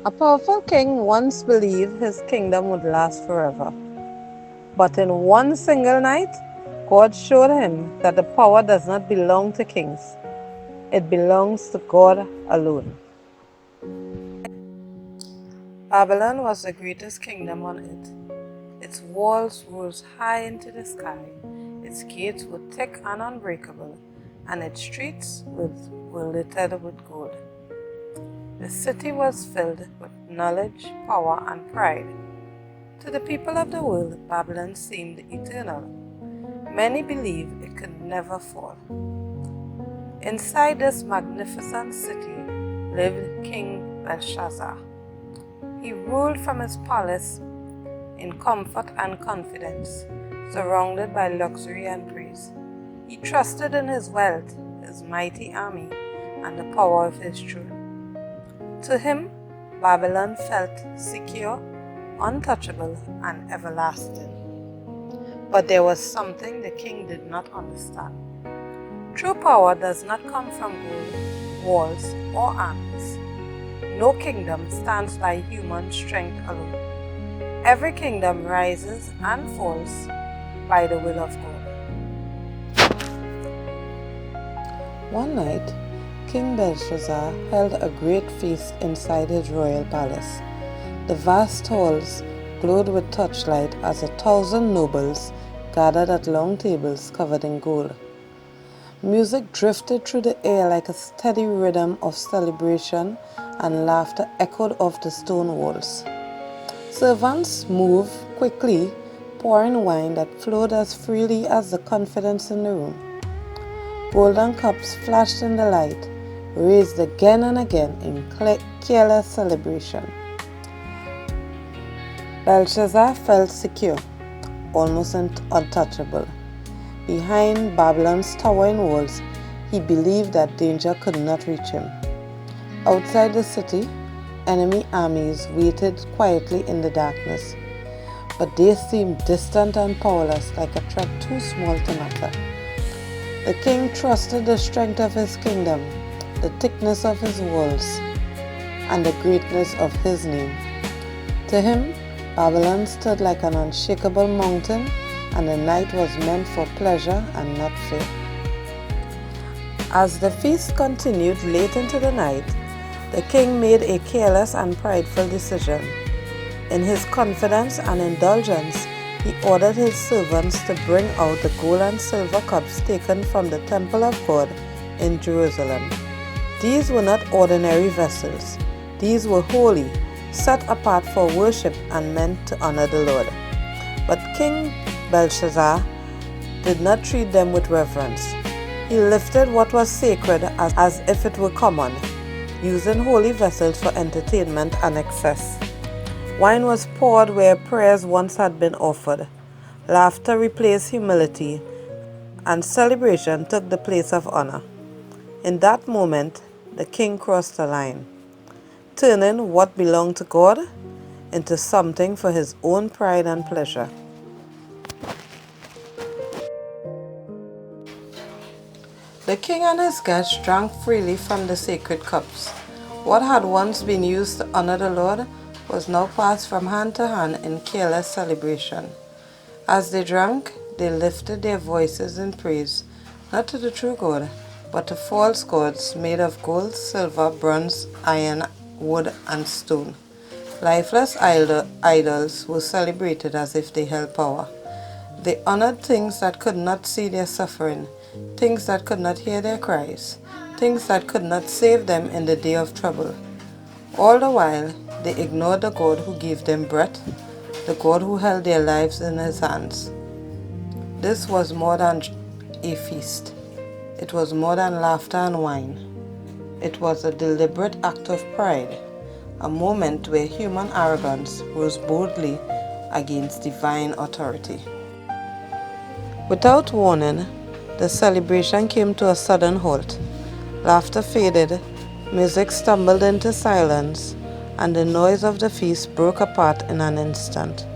A powerful king once believed his kingdom would last forever. But in one single night, God showed him that the power does not belong to kings, it belongs to God alone. Babylon was the greatest kingdom on earth. Its walls rose high into the sky, its gates were thick and unbreakable, and its streets were littered with gold. The city was filled with knowledge, power, and pride. To the people of the world, Babylon seemed eternal. Many believed it could never fall. Inside this magnificent city lived King Belshazzar. He ruled from his palace in comfort and confidence, surrounded by luxury and praise. He trusted in his wealth, his mighty army, and the power of his throne. To him, Babylon felt secure, untouchable, and everlasting. But there was something the king did not understand. True power does not come from gold, walls, or armies. No kingdom stands by human strength alone. Every kingdom rises and falls by the will of God. One night, King Belshazzar held a great feast inside his royal palace. The vast halls glowed with torchlight as 1,000 nobles gathered at long tables covered in gold. Music drifted through the air like a steady rhythm of celebration, and laughter echoed off the stone walls. Servants moved quickly, pouring wine that flowed as freely as the confidence in the room. Golden cups flashed in the light, raised again and again in careless celebration. Belshazzar felt secure, almost untouchable. Behind Babylon's towering walls, he believed that danger could not reach him. Outside the city, enemy armies waited quietly in the darkness, but they seemed distant and powerless, like a threat too small to matter. The king trusted the strength of his kingdom, the thickness of his walls, and the greatness of his name. To him, Babylon stood like an unshakable mountain, and the night was meant for pleasure and not fear. As the feast continued late into the night, the king made a careless and prideful decision. In his confidence and indulgence, he ordered his servants to bring out the gold and silver cups taken from the temple of God in Jerusalem. These were not ordinary vessels. These were holy, set apart for worship and meant to honor the Lord. But King Belshazzar did not treat them with reverence. He lifted what was sacred as if it were common, using holy vessels for entertainment and excess. Wine was poured where prayers once had been offered. Laughter replaced humility, and celebration took the place of honor. In that moment, the king crossed the line, turning what belonged to God into something for his own pride and pleasure. The king and his guests drank freely from the sacred cups. What had once been used to honor the Lord was now passed from hand to hand in careless celebration. As they drank, they lifted their voices in praise, not to the true God, but to false gods made of gold, silver, bronze, iron, wood, and stone. Lifeless idols were celebrated as if they held power. They honored things that could not see their suffering, things that could not hear their cries, things that could not save them in the day of trouble. All the while, they ignored the God who gave them breath, the God who held their lives in his hands. This was more than a feast. It was more than laughter and wine. It was a deliberate act of pride, a moment where human arrogance rose boldly against divine authority. Without warning, the celebration came to a sudden halt. Laughter faded, music stumbled into silence, and the noise of the feast broke apart in an instant.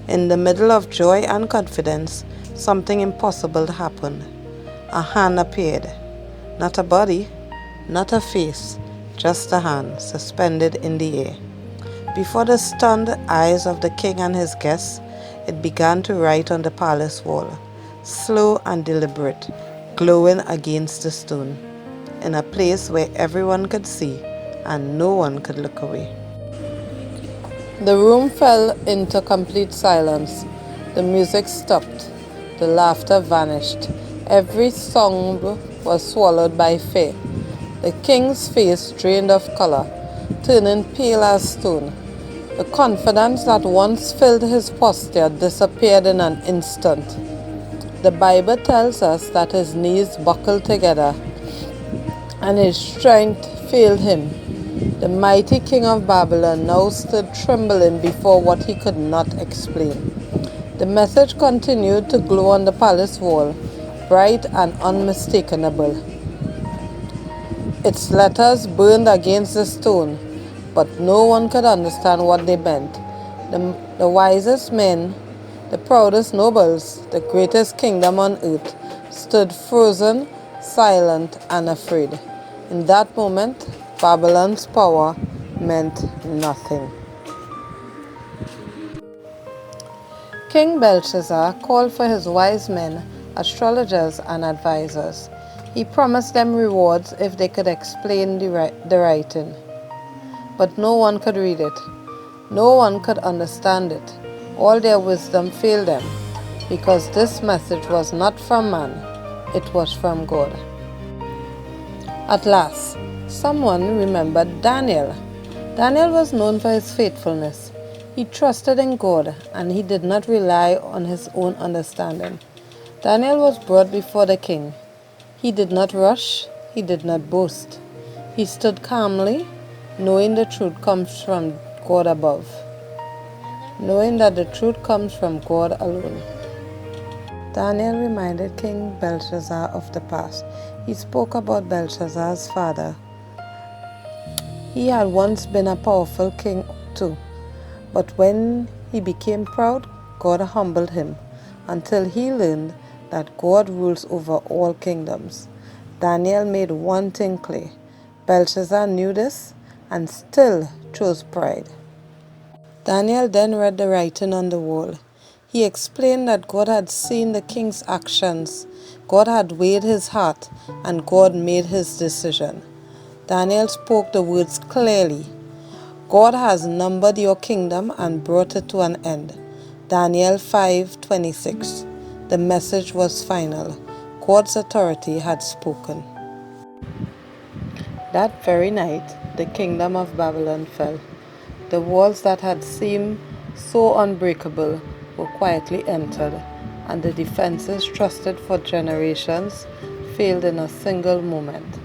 In the middle of joy and confidence, something impossible happened. A hand appeared. Not a body, not a face, just a hand suspended in the air. Before the stunned eyes of the king and his guests, it began to write on the palace wall, slow and deliberate, glowing against the stone, in a place where everyone could see and no one could look away. The room fell into complete silence. The music stopped. The laughter vanished. Every song was swallowed by fear. The king's face drained of color, turning pale as stone. The confidence that once filled his posture disappeared in an instant. The Bible tells us that his knees buckled together and his strength failed him. The mighty king of Babylon now stood trembling before what he could not explain. The message continued to glow on the palace wall, bright and unmistakable. Its letters burned against the stone, but no one could understand what they meant. The wisest men, the proudest nobles, the greatest kingdom on earth, stood frozen, silent, and afraid. In that moment, Babylon's power meant nothing. King Belshazzar called for his wise men, astrologers, and advisors. He promised them rewards if they could explain the writing. But no one could read it. No one could understand it. All their wisdom failed them, because this message was not from man, it was from God. At last, someone remembered Daniel. Daniel was known for his faithfulness. He trusted in God and he did not rely on his own understanding. Daniel was brought before the king. He did not rush, he did not boast. He stood calmly, knowing the truth comes from God above, knowing that the truth comes from God alone. Daniel reminded King Belshazzar of the past. He spoke about Belshazzar's father. He had once been a powerful king too, but when he became proud, God humbled him until he learned that God rules over all kingdoms. Daniel made one thing clear. Belshazzar knew this and still chose pride. Daniel then read the writing on the wall. He explained that God had seen the king's actions, God had weighed his heart, and God made his decision. Daniel spoke the words clearly. God has numbered your kingdom and brought it to an end. Daniel 5:26. The message was final. God's authority had spoken. That very night, the kingdom of Babylon fell. The walls that had seemed so unbreakable were quietly entered, and the defenses trusted for generations failed in a single moment.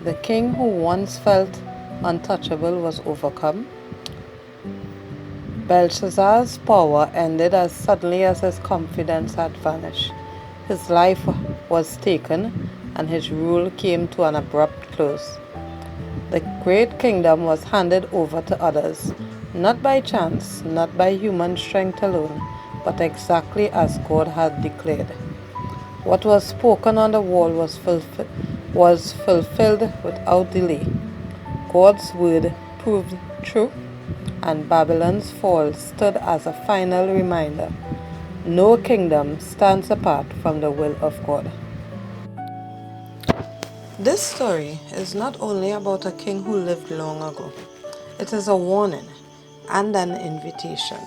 The king who once felt untouchable was overcome. Belshazzar's power ended as suddenly as his confidence had vanished. His life was taken, and his rule came to an abrupt close. The great kingdom was handed over to others, not by chance, not by human strength alone, but exactly as God had declared. What was spoken on the wall was fulfilled without delay. God's word proved true, and Babylon's fall stood as a final reminder. No kingdom stands apart from the will of God. This story is not only about a king who lived long ago. It is a warning and an invitation.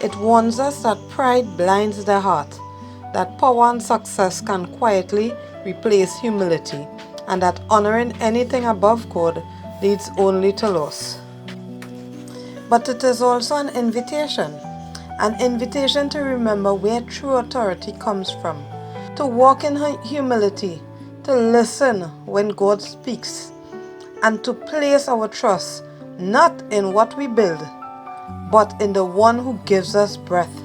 It warns us that pride blinds the heart, that power and success can quietly replace humility, and that honoring anything above God leads only to loss. But it is also an invitation to remember where true authority comes from, to walk in humility, to listen when God speaks, and to place our trust not in what we build, but in the one who gives us breath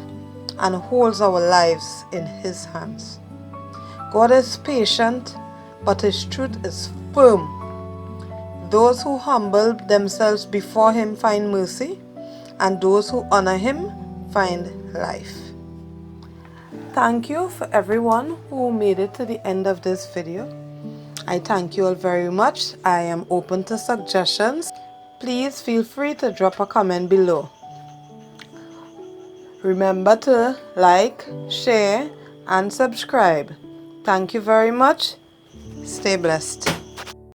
and holds our lives in his hands. God is patient, but his truth is firm. Those who humble themselves before him find mercy, and those who honor him find life. Thank you for everyone who made it to the end of this video. I thank you all very much. I am open to suggestions. please feel free to drop a comment below. Remember to like, share, and subscribe. Thank you very much. Stay blessed.